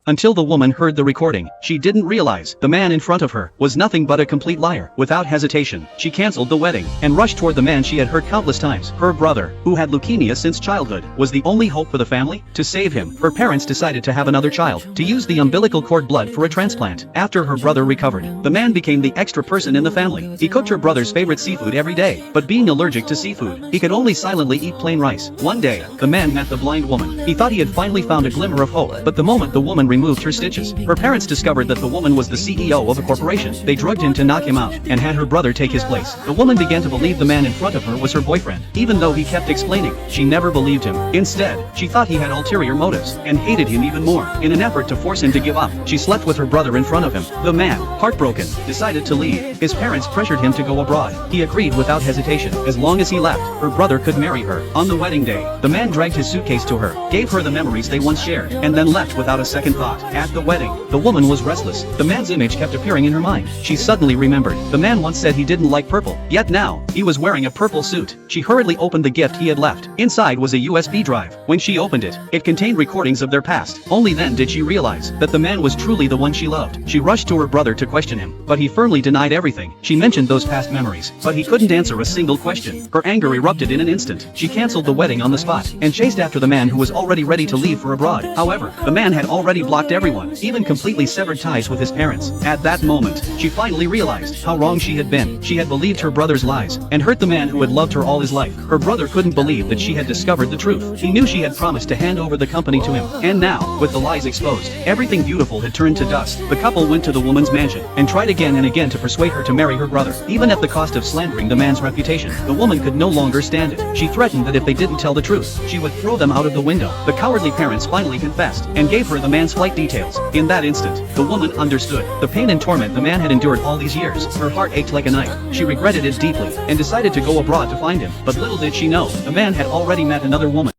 until the woman heard the recording. She didn't realize the man in front of her was nothing but a complete liar. Without hesitation, she canceled the wedding and rushed toward the man she had hurt countless times. Her brother, who had leukemia since childhood, was the only hope for the family. To save him, her parents decided to have another child, to use the umbilical cord blood for a transplant. After her brother recovered, the man became the extra person in the family. He cooked her brother's favorite seafood every day, but being allergic to seafood, he could only silently eat plain rice. One day, the man met the blind woman. He thought he had finally found a glimmer of hope, but the moment the woman removed her stitches, her parents discovered that the woman was the CEO of a corporation. They drugged him to knock him out, and had her brother take his place. The woman began to believe the man in front of her was her boyfriend, even though he kept explaining. She never believed him. Instead, she thought he had ulterior motives, and hated him even more. In an effort to force him to give up, she slept with her brother in front of him. The man, heartbroken, decided to leave. His parents pressured him to go abroad. He agreed without hesitation. As long as he left, her brother could marry her. On the wedding day, the man dragged his suitcase to her, gave her the memories they once shared, and then left without a second thought. At the wedding, the woman was restless. The man's image kept appearing in her mind. She suddenly remembered. The man once said he didn't like purple, yet now, he was wearing a purple suit. She hurriedly opened the gift he had left. Inside was a USB drive. When she opened it, it contained recordings of their past. Only then did she realize that the man was truly the one she loved. She rushed to her brother to question him, but he firmly denied everything. She mentioned those past memories, but he couldn't answer a single question. Her anger erupted in an instant. She canceled the wedding on the spot, and chased after the man who was already ready to leave for abroad. However, the man had already blocked everyone, even completely severed ties with his parents. At that moment, she finally realized how wrong she had been. She had believed her brother's lies, and hurt the man who had loved her all his life. Her brother couldn't believe that she had discovered the truth. He knew she had promised to hand over the company to him. And now, with the lies exposed, everything beautiful had turned to dust. The couple went to the woman's mansion, and tried again and again to persuade her to marry her brother, even at the cost of slandering the man's reputation. The woman could no longer stand it. She threatened that if they didn't tell the truth, she would throw them out of the window. The cowardly parents finally confessed, and gave her the man's flight details. In that instant, the woman understood the pain and torment the man had endured all these years. Her heart ached like a knife. She regretted it deeply, and decided to go abroad to find him. But little did she know, the man had already met another woman.